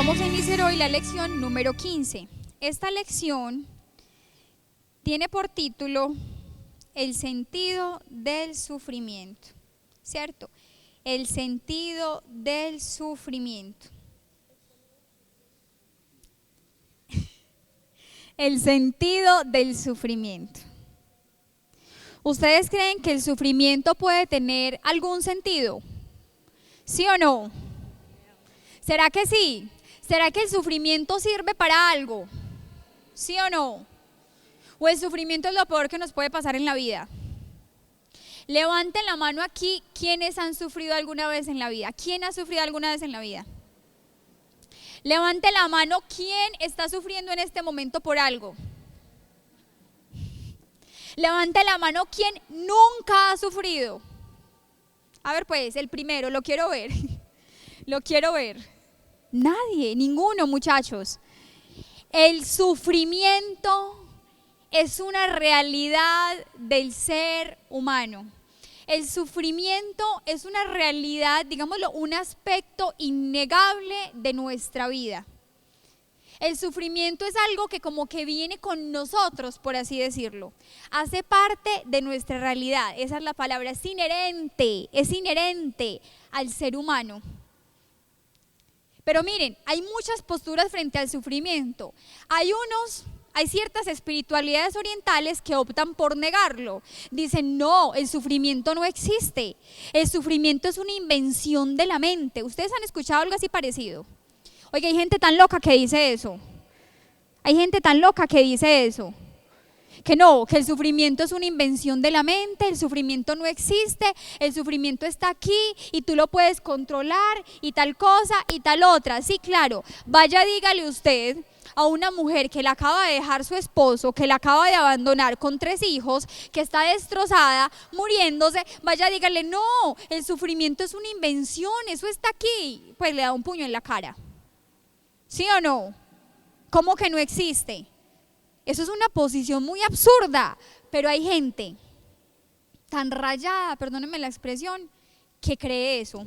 Vamos a iniciar hoy la lección número 15. Esta lección tiene por título el sentido del sufrimiento, ¿cierto? El sentido del sufrimiento. El sentido del sufrimiento. ¿Ustedes creen que el sufrimiento puede tener algún sentido? ¿Sí o no? ¿Será que sí? ¿Será que el sufrimiento sirve para algo? ¿Sí o no? ¿O el sufrimiento es lo peor que nos puede pasar en la vida? Levanten la mano aquí, ¿quiénes han sufrido alguna vez en la vida? ¿Quién ha sufrido alguna vez en la vida? Levante la mano, ¿quién está sufriendo en este momento por algo? Levante la mano, ¿quién nunca ha sufrido? A ver pues, el primero, lo quiero ver. Lo quiero ver. Nadie, ninguno, muchachos. El sufrimiento es una realidad del ser humano. El sufrimiento es una realidad, digámoslo, un aspecto innegable de nuestra vida. El sufrimiento es algo que como que viene con nosotros, por así decirlo. Hace parte de nuestra realidad. Esa es la palabra, es inherente al ser humano. Pero miren, hay muchas posturas frente al sufrimiento. Hay ciertas espiritualidades orientales que optan por negarlo. Dicen, no, el sufrimiento no existe. El sufrimiento es una invención de la mente. ¿Ustedes han escuchado algo así parecido? Oiga, hay gente tan loca que dice eso. Hay gente tan loca que dice eso. Que no, que el sufrimiento es una invención de la mente, el sufrimiento no existe, el sufrimiento está aquí y tú lo puedes controlar y tal cosa y tal otra. Sí, claro, vaya dígale usted a una mujer que le acaba de dejar su esposo, que la acaba de abandonar con 3 hijos, que está destrozada, muriéndose, vaya dígale, no, el sufrimiento es una invención, eso está aquí. Pues le da un puño en la cara. ¿Sí o no? ¿Cómo que no existe? Eso es una posición muy absurda, pero hay gente tan rayada, perdónenme la expresión, que cree eso,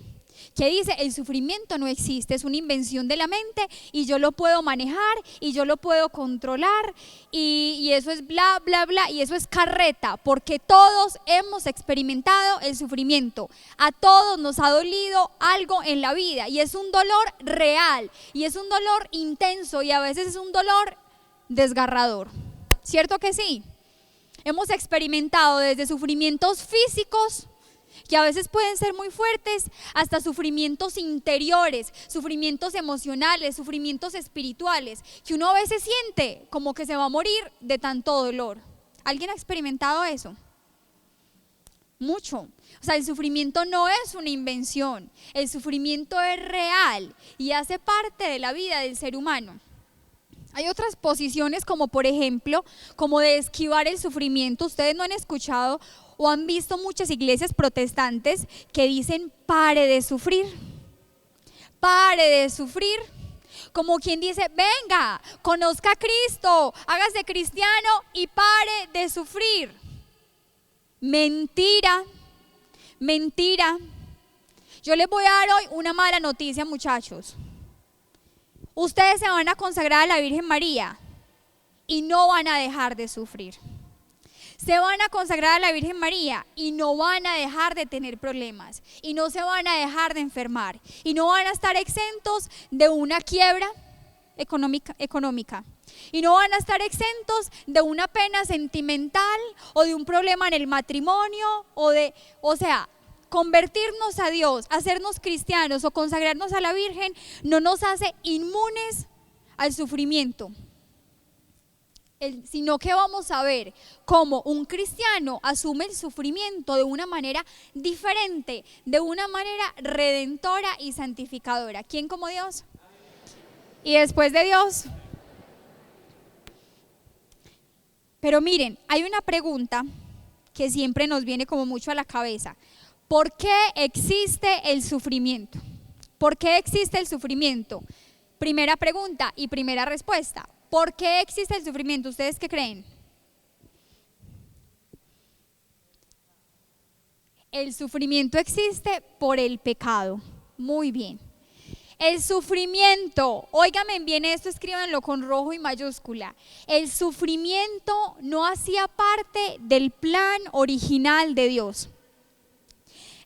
que dice el sufrimiento no existe, es una invención de la mente y yo lo puedo manejar y yo lo puedo controlar y eso es bla, bla, bla y eso es carreta, porque todos hemos experimentado el sufrimiento, a todos nos ha dolido algo en la vida y es un dolor real y es un dolor intenso y a veces es un dolor desgarrador, ¿cierto que sí? Hemos experimentado desde sufrimientos físicos, que a veces pueden ser muy fuertes, hasta sufrimientos interiores, sufrimientos emocionales, sufrimientos espirituales, que uno a veces siente como que se va a morir de tanto dolor. ¿Alguien ha experimentado eso? Mucho. O sea, el sufrimiento no es una invención, el sufrimiento es real y hace parte de la vida del ser humano. Hay otras posiciones como por ejemplo, como de esquivar el sufrimiento. Ustedes no han escuchado o han visto muchas iglesias protestantes que dicen pare de sufrir, como quien dice venga, conozca a Cristo, hágase cristiano y pare de sufrir. Mentira, mentira. Yo les voy a dar hoy una mala noticia, muchachos. Ustedes se van a consagrar a la Virgen María y no van a dejar de sufrir. Se van a consagrar a la Virgen María y no van a dejar de tener problemas y no se van a dejar de enfermar y no van a estar exentos de una quiebra económica y no van a estar exentos de una pena sentimental o de un problema en el matrimonio o sea, convertirnos a Dios, hacernos cristianos o consagrarnos a la Virgen no nos hace inmunes al sufrimiento, sino que vamos a ver cómo un cristiano asume el sufrimiento de una manera diferente, de una manera redentora y santificadora. ¿Quién como Dios? Y después de Dios. Pero miren, hay una pregunta que siempre nos viene como mucho a la cabeza. ¿Por qué existe el sufrimiento? ¿Por qué existe el sufrimiento? Primera pregunta y primera respuesta. ¿Por qué existe el sufrimiento? ¿Ustedes qué creen? El sufrimiento existe por el pecado. Muy bien. El sufrimiento, óigame bien esto, escríbanlo con rojo y mayúscula. El sufrimiento no hacía parte del plan original de Dios.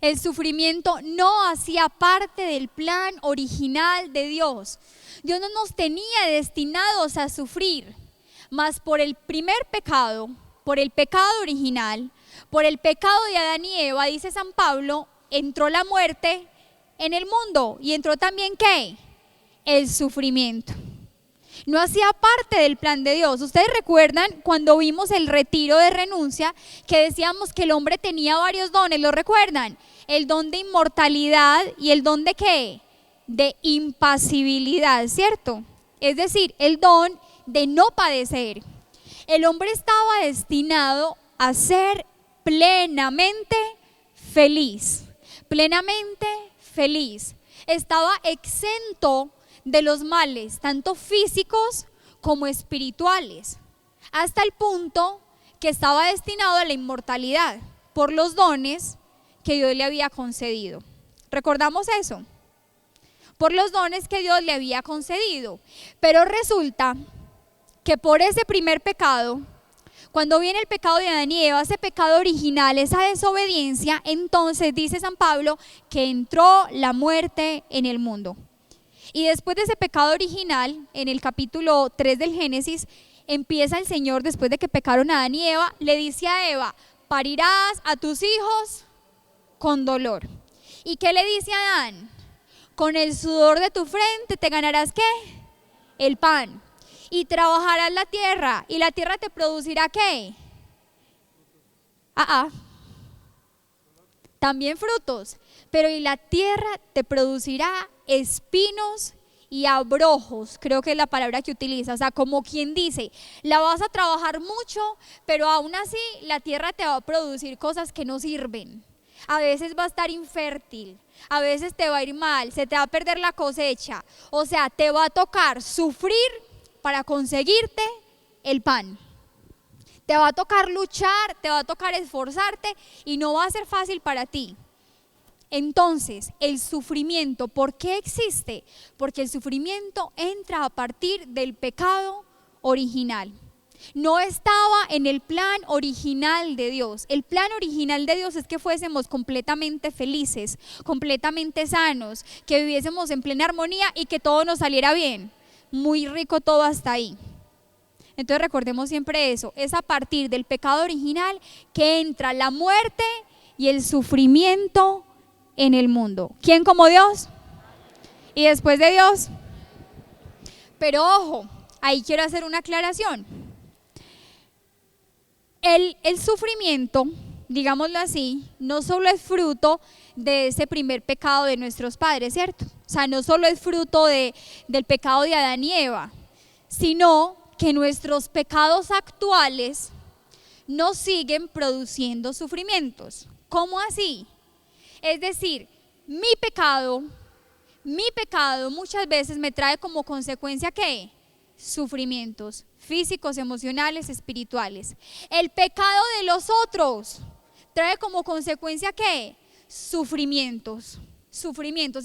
El sufrimiento no hacía parte del plan original de Dios. Dios no nos tenía destinados a sufrir, mas por el primer pecado, por el pecado original, por el pecado de Adán y Eva, dice San Pablo, entró la muerte en el mundo y entró también ¿qué? El sufrimiento. No hacía parte del plan de Dios. Ustedes recuerdan cuando vimos el retiro de renuncia que decíamos que el hombre tenía varios dones, ¿lo recuerdan? El don de inmortalidad y el don de ¿qué? De impasibilidad, ¿cierto? Es decir, el don de no padecer. El hombre estaba destinado a ser plenamente feliz, plenamente feliz. Estaba exento de los males, tanto físicos como espirituales, hasta el punto que estaba destinado a la inmortalidad por los dones que Dios le había concedido. ¿Recordamos eso? Por los dones que Dios le había concedido. Pero resulta que por ese primer pecado, cuando viene el pecado de Adán y Eva, ese pecado original, esa desobediencia, entonces dice San Pablo que entró la muerte en el mundo. Y después de ese pecado original, en el capítulo 3 del Génesis, empieza el Señor, después de que pecaron Adán y Eva, le dice a Eva, parirás a tus hijos con dolor. ¿Y qué le dice a Adán? Con el sudor de tu frente te ganarás ¿qué? El pan. Y trabajarás la tierra, y la tierra te producirá ¿qué? También frutos, pero y la tierra te producirá espinos y abrojos, creo que es la palabra que utiliza, o sea, como quien dice, la vas a trabajar mucho, pero aún así la tierra te va a producir cosas que no sirven. A veces va a estar infértil, a veces te va a ir mal, se te va a perder la cosecha, o sea, te va a tocar sufrir para conseguirte el pan. Te va a tocar luchar, te va a tocar esforzarte y no va a ser fácil para ti. Entonces, el sufrimiento, ¿por qué existe? Porque el sufrimiento entra a partir del pecado original. No estaba en el plan original de Dios. El plan original de Dios es que fuésemos completamente felices, completamente sanos, que viviésemos en plena armonía y que todo nos saliera bien. Muy rico todo hasta ahí. Entonces recordemos siempre eso, es a partir del pecado original que entra la muerte y el sufrimiento en el mundo. ¿Quién como Dios? ¿Y después de Dios? Pero ojo, ahí quiero hacer una aclaración. El sufrimiento, digámoslo así, no solo es fruto de ese primer pecado de nuestros padres, ¿cierto? O sea, no solo es fruto del pecado de Adán y Eva, sino que nuestros pecados actuales nos siguen produciendo sufrimientos. ¿Cómo así? Es decir, mi pecado muchas veces me trae como consecuencia ¿qué? Sufrimientos físicos, emocionales, espirituales. El pecado de los otros trae como consecuencia ¿qué? Sufrimientos.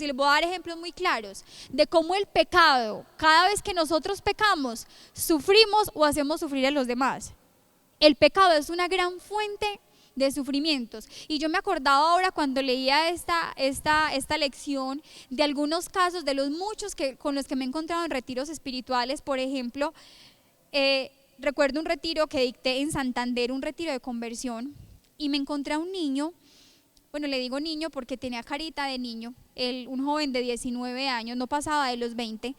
Y les voy a dar ejemplos muy claros de cómo el pecado, cada vez que nosotros pecamos, sufrimos o hacemos sufrir a los demás. El pecado es una gran fuente de sufrimientos. Y yo me acordaba ahora cuando leía esta lección de algunos casos, de los muchos con los que me he encontrado en retiros espirituales. Por ejemplo, recuerdo un retiro que dicté en Santander, un retiro de conversión, y me encontré a un niño. Bueno, le digo niño porque tenía carita de niño, un joven de 19 años, no pasaba de los 20,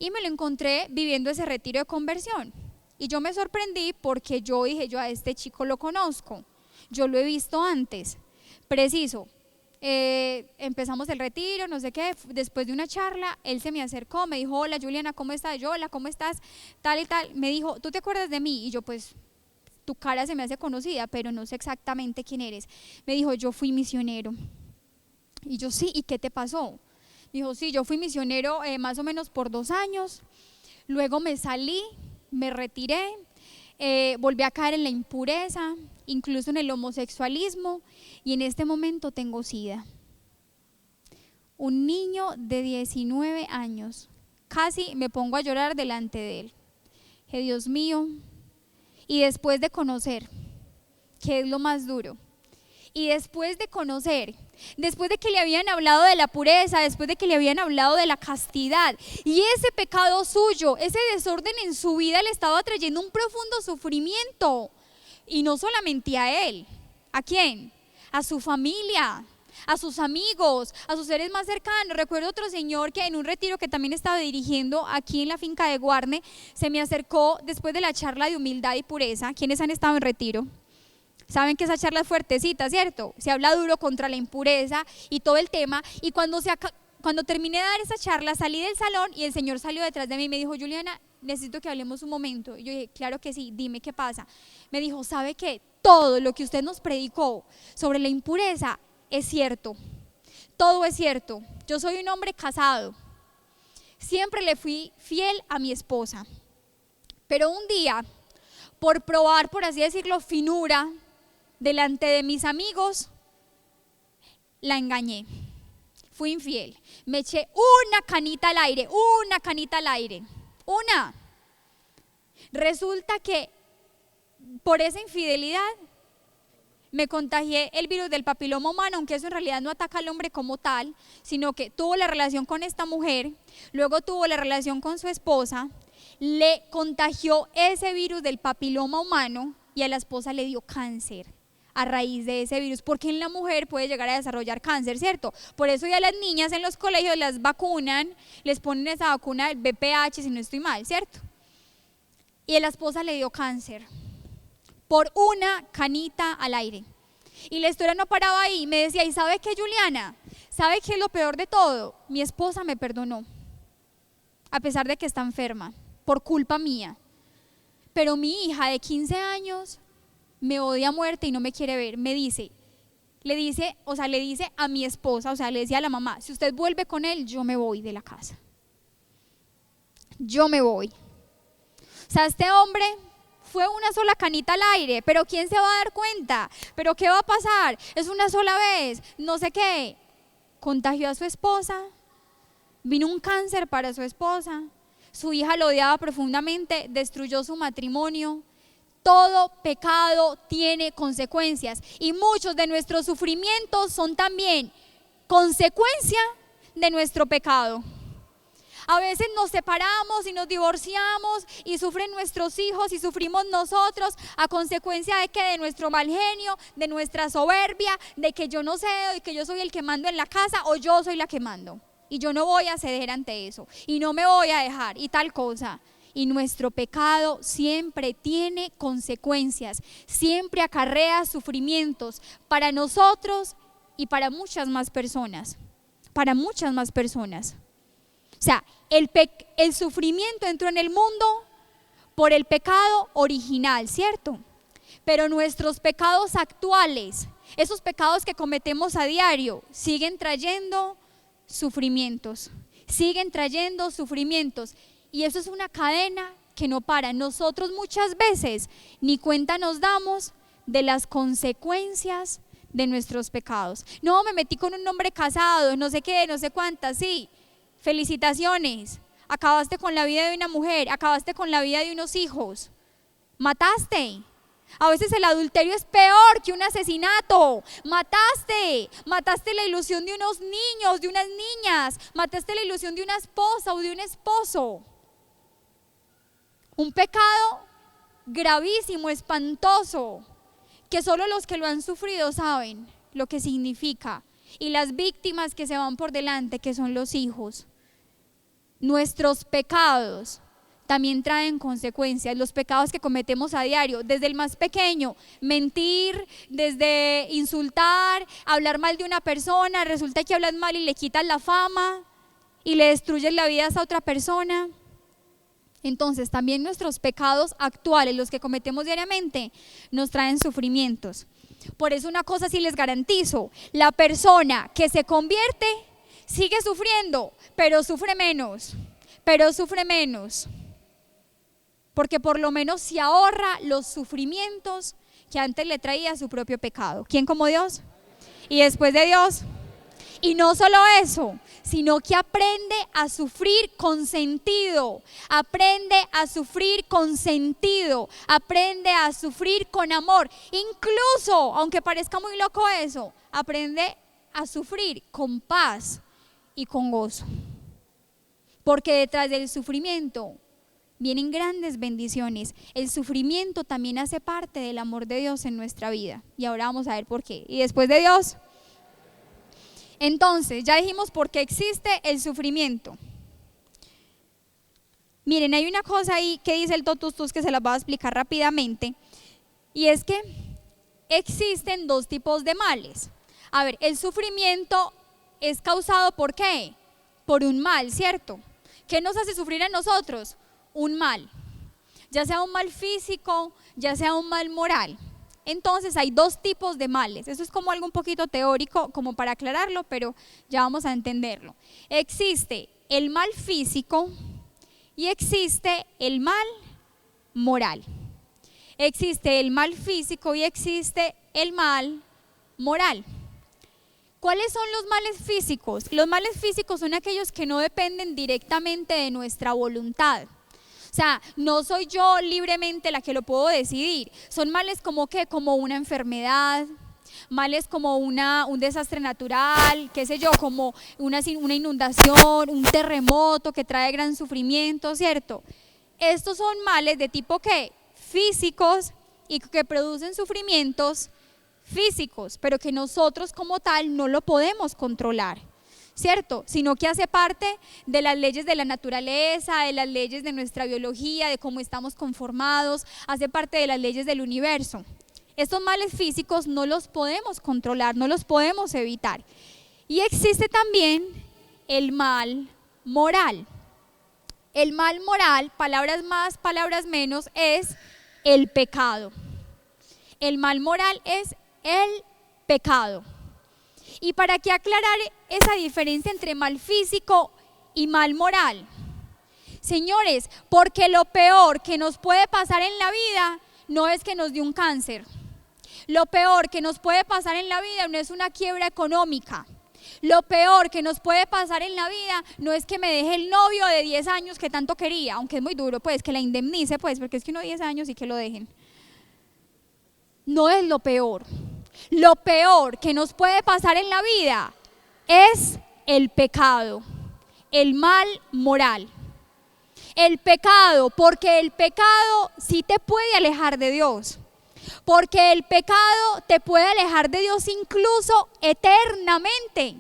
y me lo encontré viviendo ese retiro de conversión. Y yo me sorprendí porque yo dije, yo a este chico lo conozco, yo lo he visto antes. Preciso, empezamos el retiro, no sé qué, después de una charla, él se me acercó, me dijo, hola Juliana, ¿cómo estás? Yo, hola, ¿cómo estás? Tal y tal, me dijo, ¿tú te acuerdas de mí? Y yo pues, tu cara se me hace conocida, pero no sé exactamente quién eres. Me dijo, yo fui misionero. Y yo, sí, ¿y qué te pasó? Me dijo, sí, yo fui misionero más o menos por 2 años, luego me salí, me retiré, volví a caer en la impureza, incluso en el homosexualismo, y en este momento tengo SIDA. Un niño de 19 años. Casi me pongo a llorar delante de él. Que Dios mío. Y después de conocer, que es lo más duro, y después de conocer, después de que le habían hablado de la pureza, después de que le habían hablado de la castidad, y ese pecado suyo, ese desorden en su vida le estaba trayendo un profundo sufrimiento. Y no solamente a él. ¿A quién? A su familia, a sus amigos, a sus seres más cercanos. Recuerdo otro señor que en un retiro que también estaba dirigiendo aquí en la finca de Guarne, se me acercó después de la charla de humildad y pureza. ¿Quiénes han estado en retiro? Saben que esa charla es fuertecita, ¿cierto? Se habla duro contra la impureza y todo el tema. Y cuando terminé de dar esa charla, salí del salón y el Señor salió detrás de mí y me dijo: Juliana, necesito que hablemos un momento. Y yo dije: claro que sí, dime qué pasa. Me dijo: ¿sabe qué? Todo lo que usted nos predicó sobre la impureza es cierto. Todo es cierto. Yo soy un hombre casado. Siempre le fui fiel a mi esposa. Pero un día, por probar, por así decirlo, finura, delante de mis amigos, la engañé. Fui infiel. Me eché una canita al aire, una. Resulta que por esa infidelidad me contagié el virus del papiloma humano, aunque eso en realidad no ataca al hombre como tal, sino que tuvo la relación con esta mujer, luego tuvo la relación con su esposa, le contagió ese virus del papiloma humano y a la esposa le dio cáncer a raíz de ese virus, porque en la mujer puede llegar a desarrollar cáncer, ¿cierto? Por eso ya las niñas en los colegios las vacunan, les ponen esa vacuna del BPH, si no estoy mal, ¿cierto? Y a la esposa le dio cáncer por una canita al aire. Y la historia no paraba ahí, me decía: ¿y sabe qué, Juliana? ¿Sabe qué es lo peor de todo? Mi esposa me perdonó, a pesar de que está enferma, por culpa mía. Pero mi hija de 15 años me odia a muerte y no me quiere ver. Le dice a mi esposa, le decía a la mamá: si usted vuelve con él, yo me voy de la casa. Yo me voy. O sea, este hombre fue una sola canita al aire, pero ¿quién se va a dar cuenta? ¿Pero qué va a pasar? Es una sola vez, no sé qué. Contagió a su esposa, vino un cáncer para su esposa, su hija lo odiaba profundamente, destruyó su matrimonio. Todo pecado tiene consecuencias y muchos de nuestros sufrimientos son también consecuencia de nuestro pecado. A veces nos separamos y nos divorciamos y sufren nuestros hijos y sufrimos nosotros a consecuencia de que de nuestro mal genio, de nuestra soberbia, de que yo no cedo y que yo soy el que mando en la casa o yo soy la que mando. Y yo no voy a ceder ante eso y no me voy a dejar y tal cosa. Y nuestro pecado siempre tiene consecuencias, siempre acarrea sufrimientos para nosotros y para muchas más personas. Para muchas más personas. O sea, el sufrimiento entró en el mundo por el pecado original, ¿cierto? Pero nuestros pecados actuales, esos pecados que cometemos a diario, siguen trayendo sufrimientos. Y eso es una cadena que no para. Nosotros muchas veces ni cuenta nos damos de las consecuencias de nuestros pecados. No, me metí con un hombre casado, no sé qué, no sé cuántas, sí. Felicitaciones, acabaste con la vida de una mujer, acabaste con la vida de unos hijos, mataste. A veces el adulterio es peor que un asesinato. Mataste la ilusión de unos niños, de unas niñas, mataste la ilusión de una esposa o de un esposo. Un pecado gravísimo, espantoso, que solo los que lo han sufrido saben lo que significa. Y las víctimas que se van por delante, que son los hijos. Nuestros pecados también traen consecuencias, los pecados que cometemos a diario, desde el más pequeño, mentir, desde insultar, hablar mal de una persona, resulta que hablas mal y le quitas la fama y le destruyes la vida a esa otra persona. Entonces también nuestros pecados actuales, los que cometemos diariamente, nos traen sufrimientos. Por eso una cosa sí les garantizo: la persona que se convierte sigue sufriendo, pero sufre menos, porque por lo menos se ahorra los sufrimientos que antes le traía su propio pecado. ¿Quién como Dios? Y después de Dios, Y no solo eso, sino que aprende a sufrir con sentido, aprende a sufrir con sentido, aprende a sufrir con amor. Incluso, aunque parezca muy loco eso, aprende a sufrir con paz y con gozo. Porque detrás del sufrimiento vienen grandes bendiciones. El sufrimiento también hace parte del amor de Dios en nuestra vida. Y ahora vamos a ver por qué. Y después de Dios, entonces ya dijimos por qué existe el sufrimiento. Miren, hay una cosa ahí que dice el Totus Tus que se las voy a explicar rápidamente. Y es que existen dos tipos de males. A ver, el sufrimiento es causado ¿por qué? Por un mal, ¿cierto? ¿Qué nos hace sufrir a nosotros? Un mal, ya sea un mal físico, ya sea un mal moral. Entonces hay dos tipos de males. Eso es como algo un poquito teórico, como para aclararlo, pero ya vamos a entenderlo. Existe el mal físico y existe el mal moral. Existe el mal físico y existe el mal moral. ¿Cuáles son los males físicos? Los males físicos son aquellos que no dependen directamente de nuestra voluntad. O sea, no soy yo libremente la que lo puedo decidir. Son males como ¿qué? Como una enfermedad, males como un desastre natural, qué sé yo, como una inundación, un terremoto que trae gran sufrimiento, ¿cierto? Estos son males de tipo ¿qué? Físicos y que producen sufrimientos físicos, pero que nosotros como tal no lo podemos controlar, ¿cierto? Sino que hace parte de las leyes de la naturaleza, de las leyes de nuestra biología, de cómo estamos conformados, hace parte de las leyes del universo. Estos males físicos no los podemos controlar, no los podemos evitar. Y existe también el mal moral. El mal moral, palabras más, palabras menos, es el pecado. El mal moral es el pecado. Y para qué aclarar esa diferencia entre mal físico y mal moral, señores, porque lo peor que nos puede pasar en la vida no es que nos dé un cáncer. Lo peor que nos puede pasar en la vida no es una quiebra económica. Lo peor que nos puede pasar en la vida no es que me deje el novio de 10 años que tanto quería, aunque es muy duro, pues que la indemnice, pues, porque es que uno 10 años y que lo dejen. No es lo peor. Lo peor que nos puede pasar en la vida es el pecado, el mal moral. El pecado, porque el pecado sí te puede alejar de Dios. Porque el pecado te puede alejar de Dios incluso eternamente.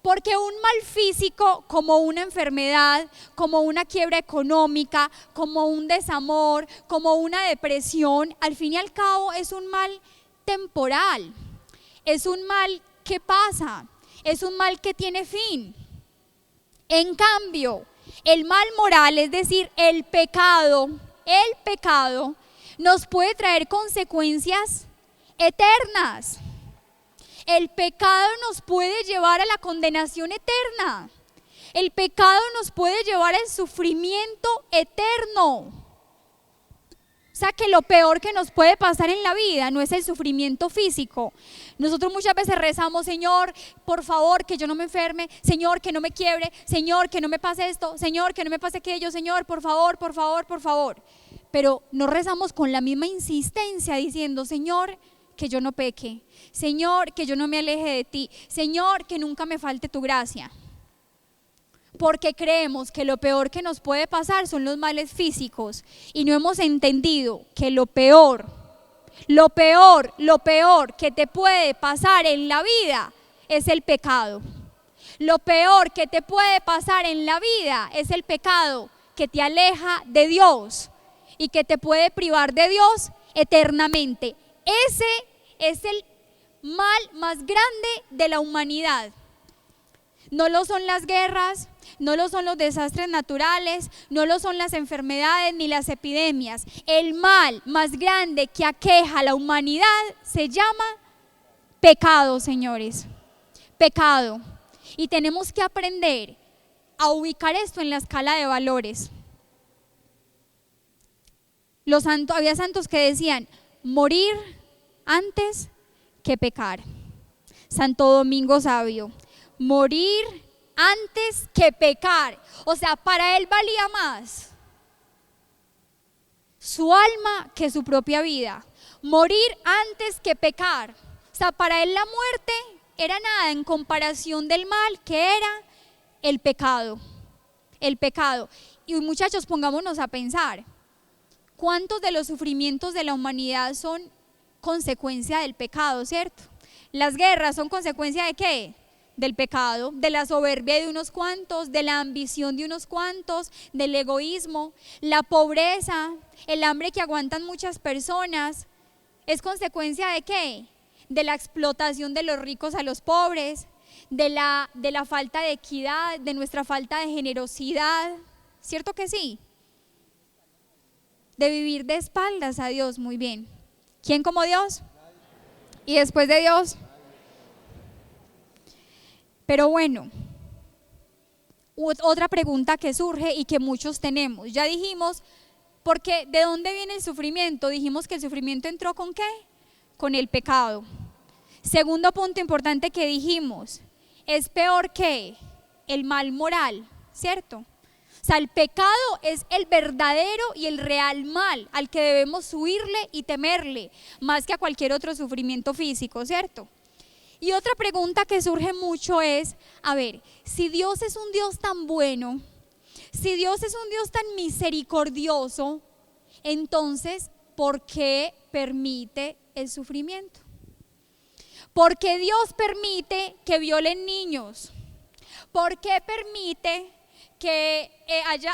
Porque un mal físico, como una enfermedad, como una quiebra económica, como un desamor, como una depresión, al fin y al cabo es un mal temporal. Es un mal que pasa, es un mal que tiene fin. En cambio, el mal moral, es decir, el pecado nos puede traer consecuencias eternas. El pecado nos puede llevar a la condenación eterna. El pecado nos puede llevar al sufrimiento eterno. O sea que lo peor que nos puede pasar en la vida no es el sufrimiento físico. Nosotros muchas veces rezamos, Señor, por favor, que yo no me enferme, Señor, que no me quiebre, Señor, que no me pase esto, Señor, que no me pase aquello, Señor, por favor, por favor, por favor. Pero no rezamos con la misma insistencia diciendo, Señor, que yo no peque, Señor, que yo no me aleje de ti, Señor, que nunca me falte tu gracia. Porque creemos que lo peor que nos puede pasar son los males físicos y no hemos entendido que lo peor que te puede pasar en la vida es el pecado. Lo peor que te puede pasar en la vida es el pecado que te aleja de Dios y que te puede privar de Dios eternamente. Ese es el mal más grande de la humanidad. No lo son las guerras, no lo son los desastres naturales, no lo son las enfermedades ni las epidemias. El mal más grande que aqueja a la humanidad se llama pecado, señores. Pecado. Y tenemos que aprender a ubicar esto en la escala de valores. Había santos que decían, morir antes que pecar. Santo Domingo Sabio. morir antes que pecar. O sea, para él valía más su alma que su propia vida. Morir antes que pecar. O sea, para él la muerte era nada en comparación del mal que era el pecado. El pecado. Y muchachos, pongámonos a pensar, ¿cuántos de los sufrimientos de la humanidad son consecuencia del pecado, cierto? Las guerras son consecuencia ¿de qué? Del pecado, de la soberbia de unos cuantos, de la ambición de unos cuantos, del egoísmo. La pobreza, el hambre que aguantan muchas personas, ¿es consecuencia de qué? De la explotación de los ricos a los pobres, de la falta de equidad, de nuestra falta de generosidad, ¿cierto que sí? De vivir de espaldas a Dios, muy bien. ¿Quién como Dios? ¿Y después de Dios? Pero bueno, otra pregunta que surge y que muchos tenemos. Ya dijimos, porque ¿de dónde viene el sufrimiento? Dijimos que el sufrimiento entró ¿con qué? Con el pecado. Segundo punto importante que dijimos, es peor que el mal moral, ¿cierto? O sea, el pecado es el verdadero y el real mal al que debemos huirle y temerle, más que a cualquier otro sufrimiento físico, ¿cierto? Y otra pregunta que surge mucho es, a ver, si Dios es un Dios tan bueno, si Dios es un Dios tan misericordioso, entonces, ¿por qué permite el sufrimiento? ¿Por qué Dios permite que violen niños? ¿Por qué permite que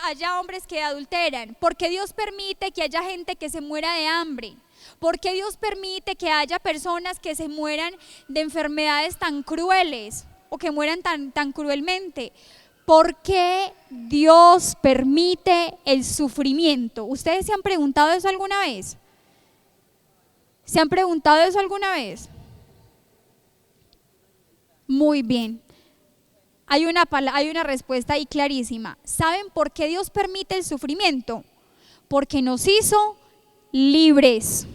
haya hombres que adulteran? ¿Por qué Dios permite que haya gente que se muera de hambre? ¿Por qué Dios permite que haya personas que se mueran de enfermedades tan crueles o que mueran tan cruelmente? ¿Por qué Dios permite el sufrimiento? ¿Ustedes se han preguntado eso alguna vez? ¿Se han preguntado eso alguna vez? Muy bien. Hay una respuesta ahí clarísima. ¿Saben por qué Dios permite el sufrimiento? Porque nos hizo libres.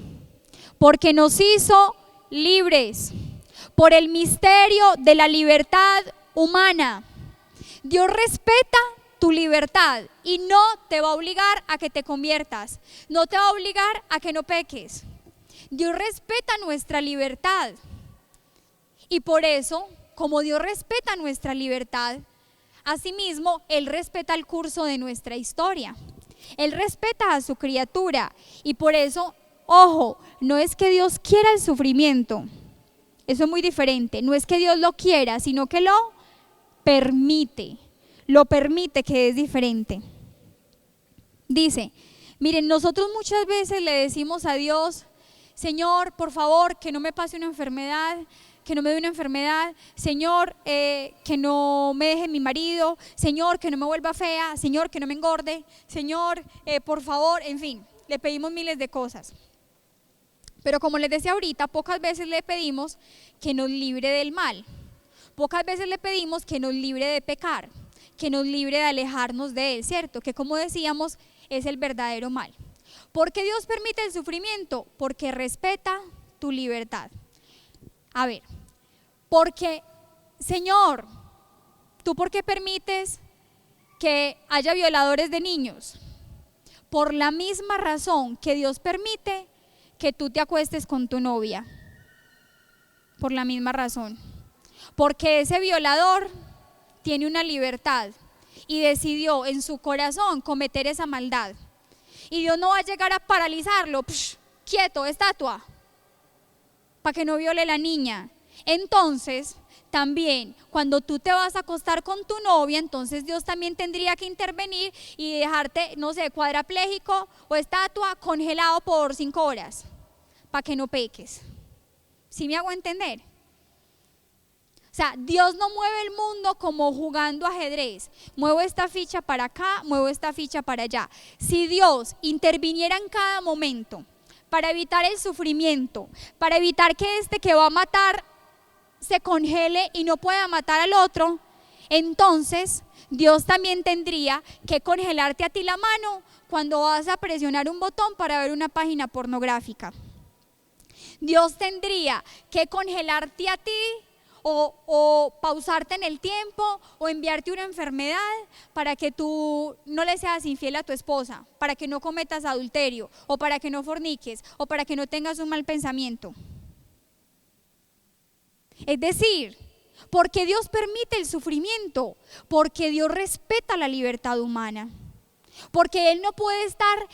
Porque nos hizo libres. Por el misterio de la libertad humana. Dios respeta tu libertad y no te va a obligar a que te conviertas. No te va a obligar a que no peques. Dios respeta nuestra libertad. Y por eso, como Dios respeta nuestra libertad, asimismo, Él respeta el curso de nuestra historia. Él respeta a su criatura. Y por eso, ojo, no es que Dios quiera el sufrimiento. Eso es muy diferente. No es que Dios lo quiera, sino que lo permite. Lo permite, que es diferente. Dice, miren, nosotros muchas veces le decimos a Dios, Señor, por favor, que no me pase una enfermedad, que no me dé una enfermedad, Señor, que no me deje mi marido, Señor, que no me vuelva fea, Señor, que no me engorde, Señor, por favor, en fin, le pedimos miles de cosas. Pero como les decía ahorita, pocas veces le pedimos que nos libre del mal, pocas veces le pedimos que nos libre de pecar, que nos libre de alejarnos de Él, ¿cierto? Que como decíamos, es el verdadero mal. ¿Por qué Dios permite el sufrimiento? Porque respeta tu libertad. A ver, porque, Señor, ¿tú por qué permites que haya violadores de niños? Por la misma razón que Dios permite que tú te acuestes con tu novia. Por la misma razón. Porque ese violador tiene una libertad y decidió en su corazón cometer esa maldad. Y Dios no va a llegar a paralizarlo, quieto, estatua, para que no viole la niña. Entonces, también, cuando tú te vas a acostar con tu novia, entonces Dios también tendría que intervenir y dejarte, no sé, cuadrapléjico o estatua congelado por 5 horas, para que no peques. ¿Sí me hago entender? O sea, Dios no mueve el mundo como jugando ajedrez. Muevo esta ficha para acá, muevo esta ficha para allá. Si Dios interviniera en cada momento para evitar el sufrimiento, para evitar que este que va a matar se congele y no pueda matar al otro, entonces Dios también tendría que congelarte a ti la mano cuando vas a presionar un botón para ver una página pornográfica. Dios tendría que congelarte a ti o pausarte en el tiempo o enviarte una enfermedad para que tú no le seas infiel a tu esposa, para que no cometas adulterio o para que no forniques o para que no tengas un mal pensamiento. Es decir, porque Dios permite el sufrimiento, porque Dios respeta la libertad humana, porque Él no puede estar,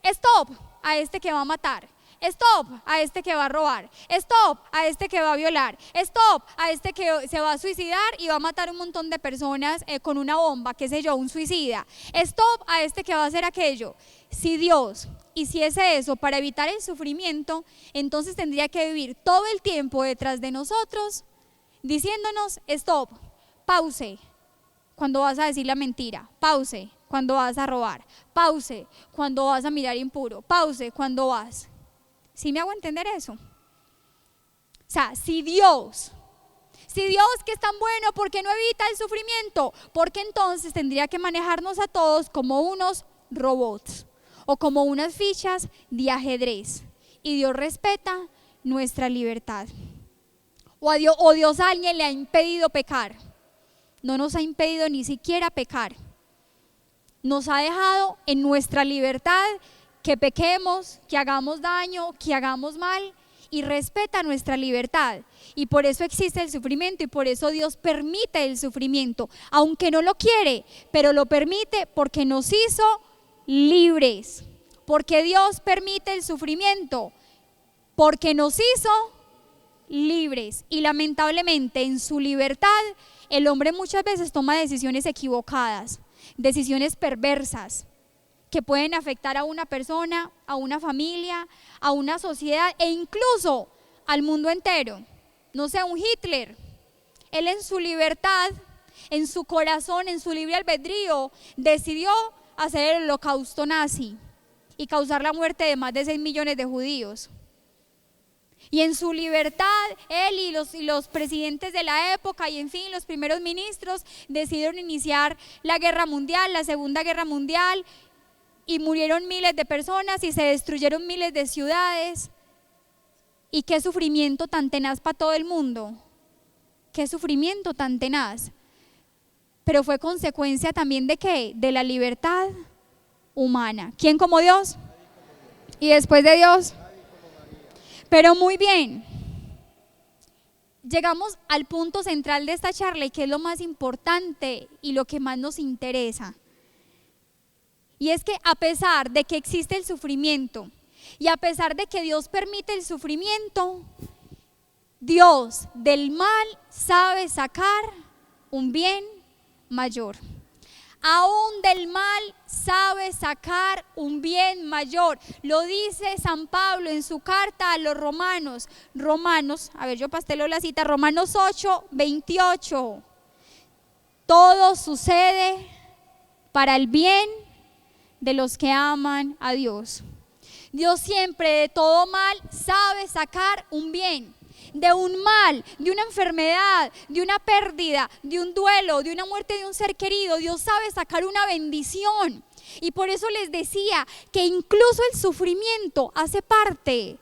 stop a este que va a matar, stop a este que va a robar, stop a este que va a violar, stop a este que se va a suicidar y va a matar un montón de personas con una bomba, qué sé yo, un suicida, stop a este que va a hacer aquello. Si Dios hiciese eso para evitar el sufrimiento, entonces tendría que vivir todo el tiempo detrás de nosotros diciéndonos stop, pause cuando vas a decir la mentira, pause cuando vas a robar, pause cuando vas a mirar impuro, pause cuando vas. ¿Sí me hago entender eso? O sea, si Dios que es tan bueno, ¿por qué no evita el sufrimiento? Porque entonces tendría que manejarnos a todos como unos robots o como unas fichas de ajedrez. Y Dios respeta nuestra libertad. O Dios a alguien le ha impedido pecar. No nos ha impedido ni siquiera pecar. Nos ha dejado en nuestra libertad que pequemos, que hagamos daño, que hagamos mal, y respeta nuestra libertad. Y por eso existe el sufrimiento y por eso Dios permite el sufrimiento, aunque no lo quiere, pero lo permite porque nos hizo libres. Porque Dios permite el sufrimiento, porque nos hizo libres. Y lamentablemente en su libertad el hombre muchas veces toma decisiones equivocadas, decisiones perversas que pueden afectar a una persona, a una familia, a una sociedad e incluso al mundo entero. No sé, un Hitler, él en su libertad, en su corazón, en su libre albedrío, decidió hacer el holocausto nazi y causar la muerte de más de 6 millones de judíos. Y en su libertad, él y los presidentes de la época y en fin, los primeros ministros decidieron iniciar la guerra mundial, la Segunda Guerra Mundial, y murieron miles de personas y se destruyeron miles de ciudades. Y qué sufrimiento tan tenaz para todo el mundo, qué sufrimiento tan tenaz. Pero fue consecuencia también de ¿qué? De la libertad humana. ¿Quién como Dios? Y después de Dios. Pero muy bien, llegamos al punto central de esta charla y que es lo más importante y lo que más nos interesa. Y es que a pesar de que existe el sufrimiento y a pesar de que Dios permite el sufrimiento, Dios del mal sabe sacar un bien mayor. Aún del mal sabe sacar un bien mayor. Lo dice San Pablo en su carta a los romanos. Yo pastelo la cita, Romanos 8:28. Todo sucede para el bien de los que aman a Dios. Dios siempre de todo mal sabe sacar un bien. De un mal, de una enfermedad, de una pérdida, de un duelo, de una muerte de un ser querido, Dios sabe sacar una bendición. Y por eso les decía que incluso el sufrimiento hace parte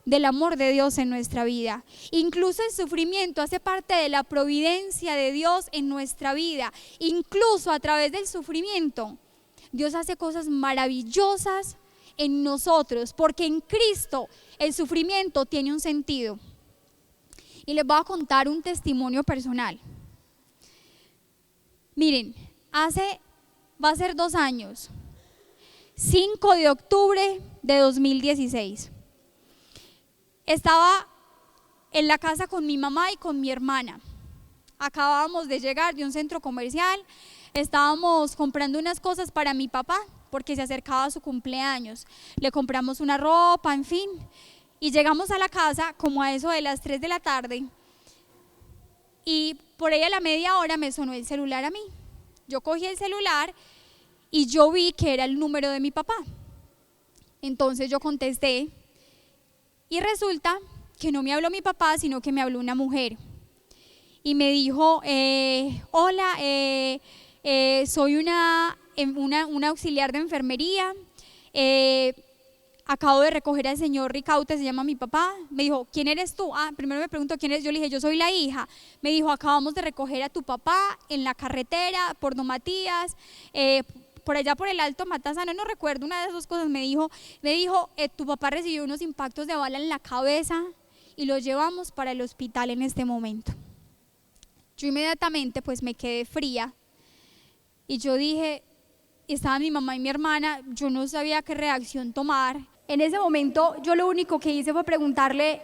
del amor de Dios en nuestra vida. Incluso el sufrimiento hace parte de la providencia de Dios en nuestra vida. Incluso a través del sufrimiento, Dios hace cosas maravillosas en nosotros, porque en Cristo el sufrimiento tiene un sentido. Y les voy a contar un testimonio personal. Miren, va a ser 2 años, 5 de octubre de 2016. Estaba en la casa con mi mamá y con mi hermana. Acabábamos de llegar de un centro comercial, estábamos comprando unas cosas para mi papá, porque se acercaba su cumpleaños. Le compramos una ropa, en fin. Y llegamos a la casa como a eso de las 3 de la tarde y por ahí a la media hora me sonó el celular a mí. Yo cogí el celular y yo vi que era el número de mi papá. Entonces yo contesté y resulta que no me habló mi papá, sino que me habló una mujer. Y me dijo, hola, soy una auxiliar de enfermería. acabo de recoger al señor Ricaute, se llama mi papá. Me dijo, ¿quién eres tú? Primero me preguntó quién eres. Yo le dije, yo soy la hija. Me dijo, acabamos de recoger a tu papá en la carretera por Don Matías, por allá por el Alto Matanzano, no recuerdo, una de esas cosas. Me dijo, tu papá recibió unos impactos de bala en la cabeza y lo llevamos para el hospital en este momento. Yo inmediatamente pues me quedé fría y yo dije, estaba mi mamá y mi hermana, yo no sabía qué reacción tomar. En ese momento yo lo único que hice fue preguntarle,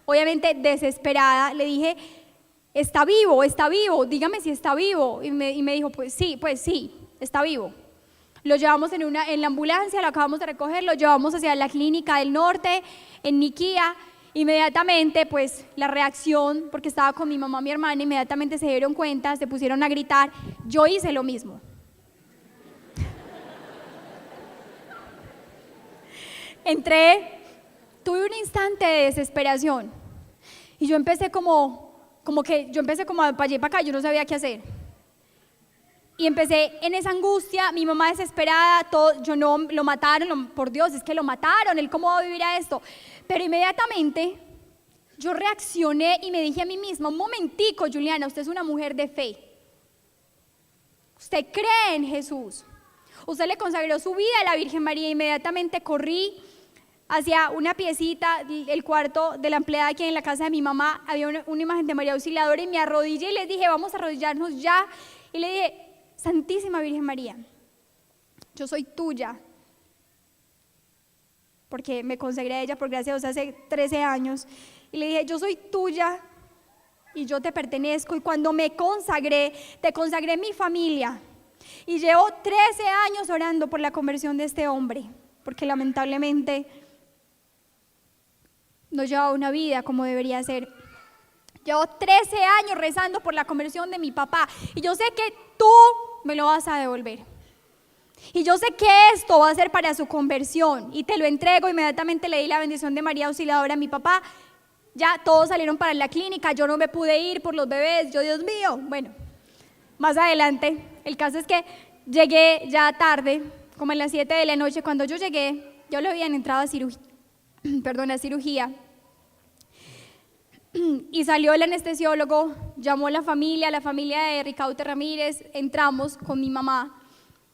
obviamente desesperada, le dije, está vivo, dígame si está vivo. Y me dijo, pues sí, está vivo. Lo llevamos en la ambulancia, lo acabamos de recoger, lo llevamos hacia la clínica del norte, en Niquía. Inmediatamente pues la reacción, porque estaba con mi mamá y mi hermana, inmediatamente se dieron cuenta, se pusieron a gritar. Yo hice lo mismo. Tuve un instante de desesperación y yo empecé como para allá y para acá, yo no sabía qué hacer. Y empecé en esa angustia, mi mamá desesperada, lo mataron, por Dios, es que lo mataron, él cómo va a vivir a esto. Pero inmediatamente yo reaccioné y me dije a mí misma, un momentico, Juliana, usted es una mujer de fe. Usted cree en Jesús. Usted le consagró su vida a la Virgen María. Inmediatamente corrí hacia una piecita, el cuarto de la empleada aquí en la casa de mi mamá, había una imagen de María Auxiliadora y me arrodillé y les dije, vamos a arrodillarnos ya. Y le dije, Santísima Virgen María, yo soy tuya, porque me consagré a ella por gracia de Dios hace 13 años. Y le dije, yo soy tuya y yo te pertenezco. Y cuando me consagré, te consagré mi familia. Y llevo 13 años orando por la conversión de este hombre, porque lamentablemente no llevaba una vida como debería ser. Llevo 13 años rezando por la conversión de mi papá y yo sé que tú me lo vas a devolver. Y yo sé que esto va a ser para su conversión y te lo entrego. Inmediatamente le di la bendición de María Auxiliadora a mi papá. Ya todos salieron para la clínica, yo no me pude ir por los bebés, Dios mío. Bueno, más adelante, el caso es que llegué ya tarde, como a las 7 de la noche. Cuando yo llegué, ya lo habían entrado a cirugía. Y salió el anestesiólogo, llamó a la familia de Ricaute Ramírez, entramos con mi mamá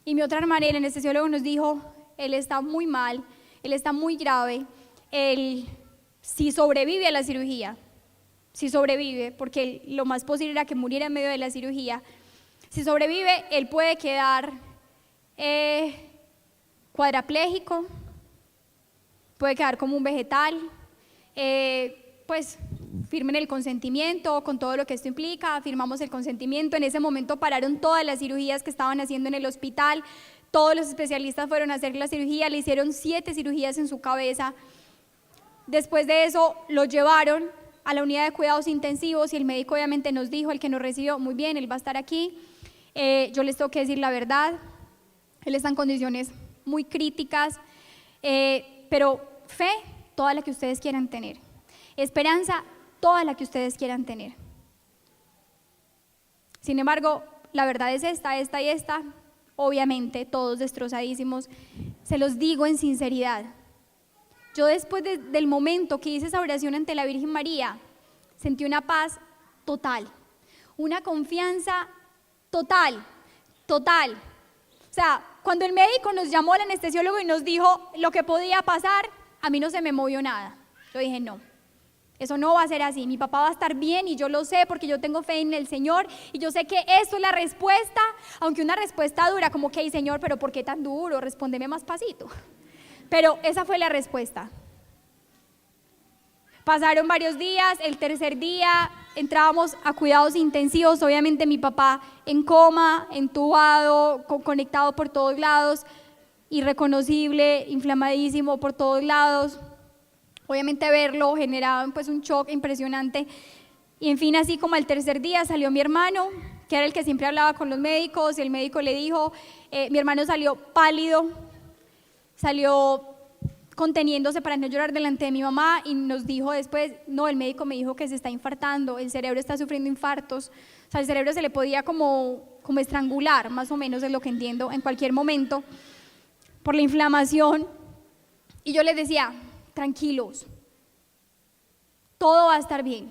y mi otra hermana, y el anestesiólogo nos dijo, él está muy mal, él está muy grave, si sobrevive a la cirugía, porque lo más posible era que muriera en medio de la cirugía, si sobrevive, él puede quedar cuadrapléjico, puede quedar como un vegetal, pues firmen el consentimiento con todo lo que esto implica. Firmamos el consentimiento. En ese momento pararon todas las cirugías que estaban haciendo en el hospital, todos los especialistas fueron a hacer la cirugía, le hicieron 7 cirugías en su cabeza. Después de eso lo llevaron a la unidad de cuidados intensivos y el médico obviamente nos dijo, el que nos recibió, muy bien, él va a estar aquí. Yo les tengo que decir la verdad, él está en condiciones muy críticas, pero fe, toda la que ustedes quieran tener. Esperanza, toda la que ustedes quieran tener. Sin embargo, la verdad es esta y esta, obviamente todos destrozadísimos. Se los digo en sinceridad. Yo después del momento que hice esa oración ante la Virgen María, sentí una paz total, una confianza total. O sea, cuando el médico nos llamó al anestesiólogo y nos dijo lo que podía pasar, a mí no se me movió nada. Yo dije, no. Eso no va a ser así, mi papá va a estar bien y yo lo sé porque yo tengo fe en el Señor y yo sé que esto es la respuesta, aunque una respuesta dura, como que, Señor, pero ¿por qué tan duro? Respóndeme más pasito. Pero esa fue la respuesta. Pasaron varios días, el tercer día entrábamos a cuidados intensivos, obviamente mi papá en coma, entubado, conectado por todos lados, irreconocible, inflamadísimo por todos lados. Obviamente verlo generaba pues un shock impresionante y en fin, así como al tercer día salió mi hermano, que era el que siempre hablaba con los médicos, y el médico le dijo, mi hermano salió pálido, salió conteniéndose para no llorar delante de mi mamá y nos dijo después, no, el médico me dijo que se está infartando, el cerebro está sufriendo infartos, o sea, el cerebro se le podía como estrangular, más o menos es lo que entiendo, en cualquier momento, por la inflamación. Y yo les decía, tranquilos, todo va a estar bien.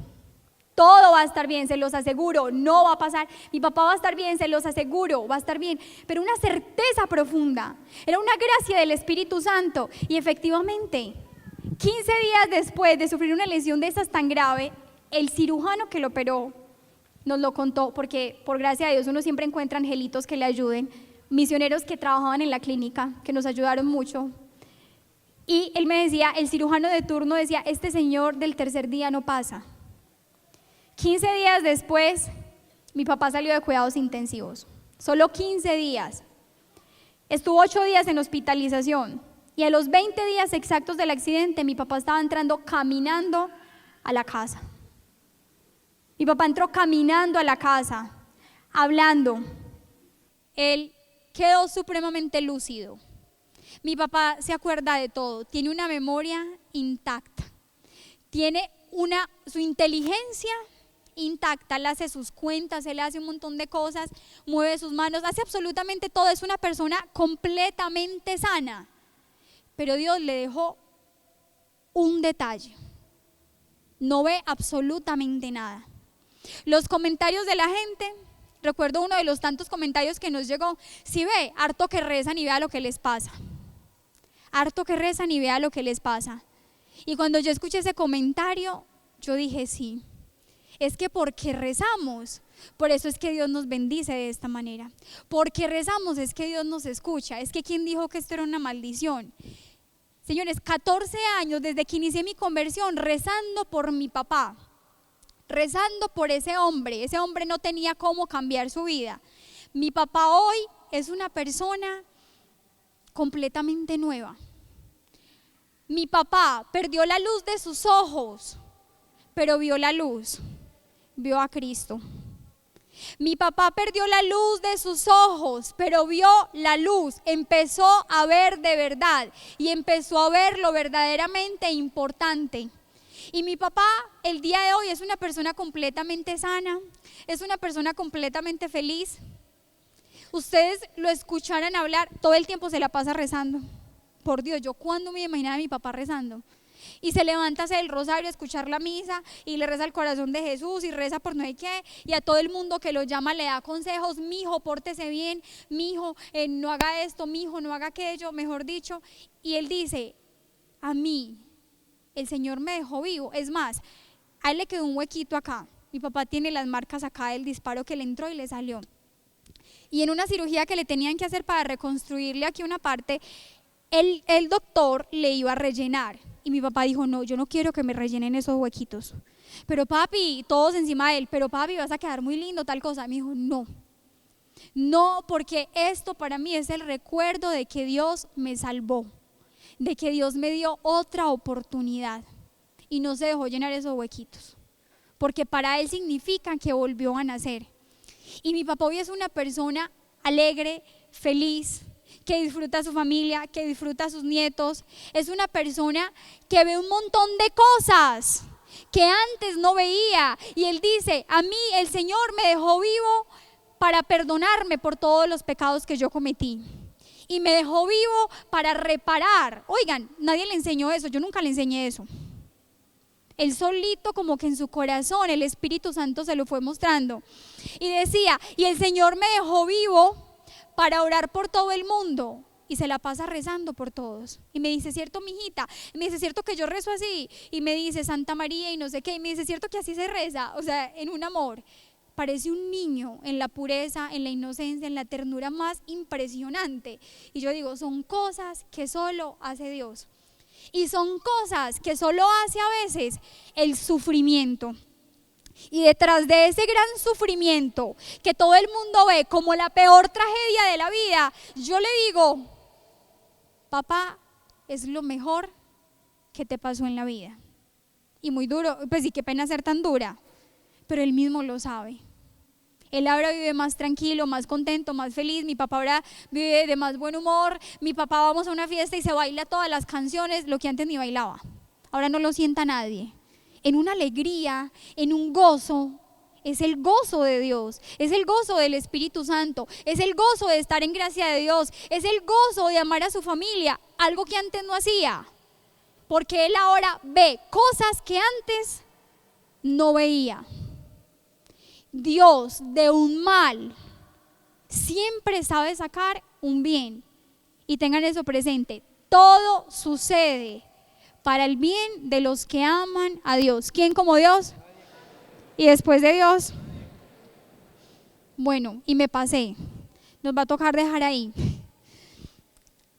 Todo va a estar bien, se los aseguro, no va a pasar. Mi papá va a estar bien, se los aseguro, va a estar bien. Pero una certeza profunda, era una gracia del Espíritu Santo. Y efectivamente, 15 días después de sufrir una lesión de esas tan grave, el cirujano que lo operó nos lo contó, porque por gracia de Dios uno siempre encuentra angelitos que le ayuden, misioneros que trabajaban en la clínica, que nos ayudaron mucho. Y él me decía, el cirujano de turno decía, este señor del tercer día no pasa. 15 días después, mi papá salió de cuidados intensivos. Solo 15 días. Estuvo 8 días en hospitalización. Y a los 20 días exactos del accidente, mi papá estaba entrando caminando a la casa. Mi papá entró caminando a la casa, hablando. Él quedó supremamente lúcido. Mi papá se acuerda de todo. Tiene una memoria intacta. Tiene su inteligencia intacta, él hace sus cuentas, él hace un montón de cosas, mueve sus manos, hace absolutamente todo, es una persona completamente sana. Pero Dios le dejó un detalle, no ve absolutamente nada. Los comentarios de la gente, recuerdo uno de los tantos comentarios que nos llegó, si ve, harto que rezan y vea lo que les pasa, harto que rezan y vea lo que les pasa. Y cuando yo escuché ese comentario, yo dije sí. Es que porque rezamos, por eso es que Dios nos bendice de esta manera. Porque rezamos es que Dios nos escucha. Es que ¿quién dijo que esto era una maldición? Señores, 14 años desde que inicié mi conversión rezando por mi papá, rezando por ese hombre no tenía cómo cambiar su vida. Mi papá hoy es una persona completamente nueva. Mi papá perdió la luz de sus ojos, pero vio la luz. Vio a Cristo. Mi papá perdió la luz de sus ojos, pero vio la luz, empezó a ver de verdad y empezó a ver lo verdaderamente importante. Y mi papá el día de hoy es una persona completamente sana, es una persona completamente feliz. Ustedes lo escucharan hablar, todo el tiempo se la pasa rezando. Por Dios, yo cuando me imaginaba a mi papá rezando. Y se levanta a hacer el rosario, a escuchar la misa y le reza al corazón de Jesús y reza por no sé qué, y a todo el mundo que lo llama le da consejos, mijo, pórtese bien, mijo, no haga esto, mijo, no haga aquello, mejor dicho. Y él dice, a mí el Señor me dejó vivo. Es más, a él le quedó un huequito acá. Mi papá tiene las marcas acá del disparo que le entró y le salió. Y en una cirugía que le tenían que hacer para reconstruirle aquí una parte, el doctor le iba a rellenar. Y mi papá dijo, no, yo no quiero que me rellenen esos huequitos. Pero papi, todos encima de él, pero papi, vas a quedar muy lindo, tal cosa. Me dijo, no, porque esto para mí es el recuerdo de que Dios me salvó, de que Dios me dio otra oportunidad y no se dejó llenar esos huequitos, porque para él significan que volvió a nacer. Y mi papá hoy es una persona alegre, feliz, que disfruta a su familia, que disfruta a sus nietos. Es una persona que ve un montón de cosas que antes no veía. Y él dice, a mí el Señor me dejó vivo para perdonarme por todos los pecados que yo cometí. Y me dejó vivo para reparar. Oigan, nadie le enseñó eso, yo nunca le enseñé eso. Él solito, como que en su corazón, el Espíritu Santo se lo fue mostrando. Y decía, y el Señor me dejó vivo para orar por todo el mundo. Y se la pasa rezando por todos. Y me dice, ¿cierto, mijita? Y me dice, ¿cierto que yo rezo así? Y me dice, Santa María y no sé qué. Y me dice, ¿cierto que así se reza? O sea, en un amor. Parece un niño en la pureza, en la inocencia, en la ternura más impresionante. Y yo digo, son cosas que solo hace Dios. Y son cosas que solo hace a veces el sufrimiento. Y detrás de ese gran sufrimiento que todo el mundo ve como la peor tragedia de la vida, yo le digo, papá, es lo mejor que te pasó en la vida. Y muy duro, pues sí, qué pena ser tan dura, pero él mismo lo sabe. Él ahora vive más tranquilo, más contento, más feliz. Mi papá ahora vive de más buen humor. Mi papá vamos a una fiesta y se baila todas las canciones, lo que antes ni bailaba. Ahora no lo sienta nadie. En una alegría, en un gozo. Es el gozo de Dios, es el gozo del Espíritu Santo, es el gozo de estar en gracia de Dios, es el gozo de amar a su familia, algo que antes no hacía. porque él ahora ve cosas que antes no veía. Dios de un mal siempre sabe sacar un bien. Y tengan eso presente, todo sucede para el bien de los que aman a Dios. ¿Quién como Dios? Y después de Dios, bueno, y me pasé, nos va a tocar dejar ahí.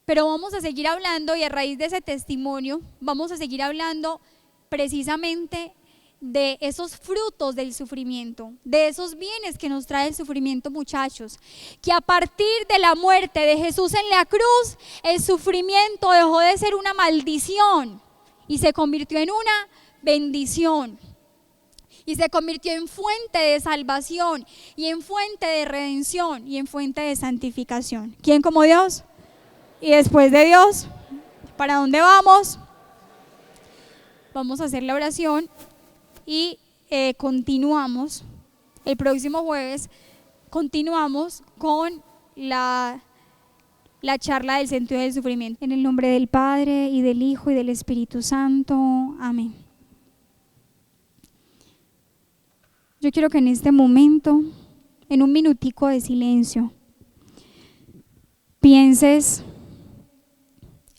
Pero vamos a seguir hablando, y a raíz de ese testimonio vamos a seguir hablando precisamente de esos frutos del sufrimiento, de esos bienes que nos trae el sufrimiento, muchachos. Que a partir de la muerte de Jesús en la cruz, el sufrimiento dejó de ser una maldición y se convirtió en una bendición. Y se convirtió en fuente de salvación, y en fuente de redención, y en fuente de santificación. ¿Quién como Dios? Y después de Dios, ¿para dónde vamos? Vamos a hacer la oración y continuamos. El próximo jueves continuamos con la charla del sentido del sufrimiento. En el nombre del Padre, y del Hijo, y del Espíritu Santo. Amén. Yo quiero que en este momento, en un minutico de silencio, pienses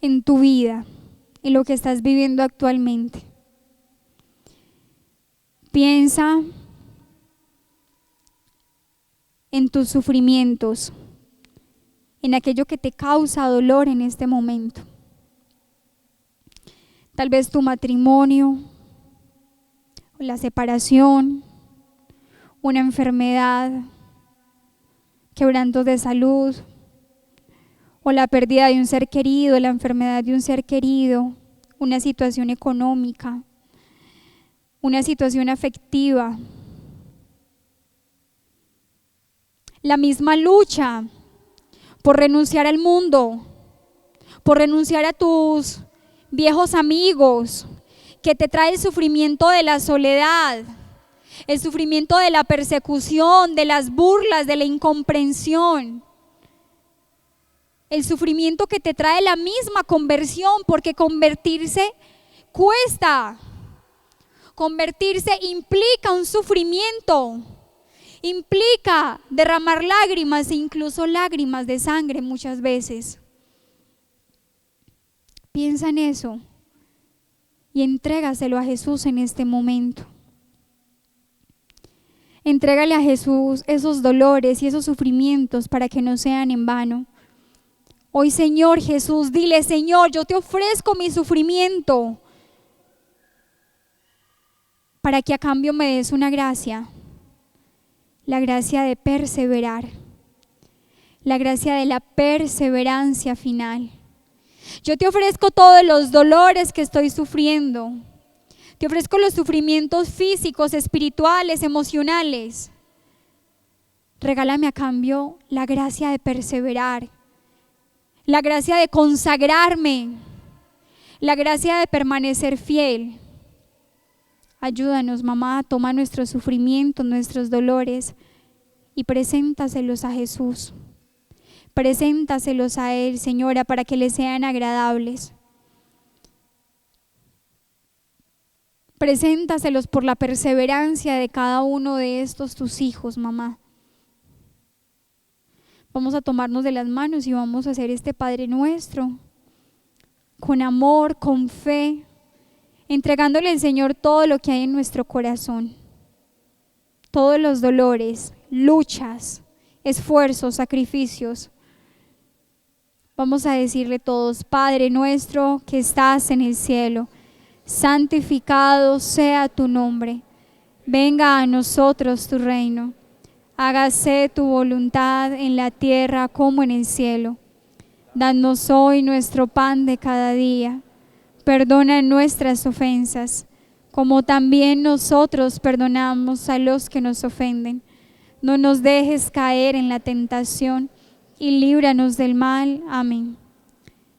en tu vida, en lo que estás viviendo actualmente. Piensa en tus sufrimientos, en aquello que te causa dolor en este momento. Tal vez tu matrimonio, o la separación, una enfermedad, quebrantos de salud, o la pérdida de un ser querido, la enfermedad de un ser querido, una situación económica, una situación afectiva. La misma lucha por renunciar al mundo, por renunciar a tus viejos amigos, que te trae el sufrimiento de la soledad, el sufrimiento de la persecución, de las burlas, de la incomprensión. El sufrimiento que te trae la misma conversión, porque convertirse cuesta. Convertirse implica un sufrimiento, implica derramar lágrimas, e incluso lágrimas de sangre muchas veces. Piensa en eso y entrégaselo a Jesús en este momento. Entrégale a Jesús esos dolores y esos sufrimientos para que no sean en vano. Hoy, Señor Jesús, dile: Señor, yo te ofrezco mi sufrimiento para que a cambio me des una gracia, la gracia de perseverar, la gracia de la perseverancia final. Yo te ofrezco todos los dolores que estoy sufriendo. Te ofrezco los sufrimientos físicos, espirituales, emocionales. Regálame a cambio la gracia de perseverar, la gracia de consagrarme, la gracia de permanecer fiel. Ayúdanos, mamá, toma nuestros sufrimientos, nuestros dolores y preséntaselos a Jesús. Preséntaselos a Él, Señora, para que le sean agradables. Preséntaselos por la perseverancia de cada uno de estos tus hijos, mamá. Vamos a tomarnos de las manos y vamos a hacer este Padre Nuestro con amor, con fe, entregándole al Señor todo lo que hay en nuestro corazón, todos los dolores, luchas, esfuerzos, sacrificios. Vamos a decirle todos: Padre nuestro que estás en el cielo, santificado sea tu nombre, venga a nosotros tu reino, hágase tu voluntad en la tierra como en el cielo. Danos hoy nuestro pan de cada día, perdona nuestras ofensas, como también nosotros perdonamos a los que nos ofenden. No nos dejes caer en la tentación y líbranos del mal. Amén.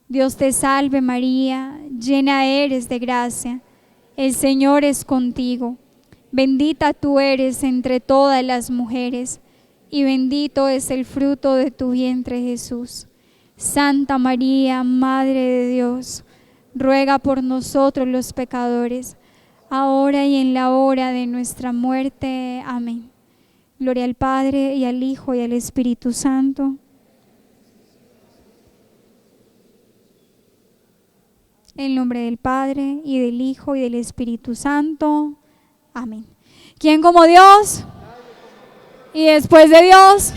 Dios te salve María, llena eres de gracia, el Señor es contigo. Bendita tú eres entre todas las mujeres, y bendito es el fruto de tu vientre Jesús. Santa María, Madre de Dios, ruega por nosotros los pecadores, ahora y en la hora de nuestra muerte. Amén. Gloria al Padre, y al Hijo, y al Espíritu Santo. En el nombre del Padre, y del Hijo, y del Espíritu Santo. Amén. ¿Quién como Dios? Y después de Dios,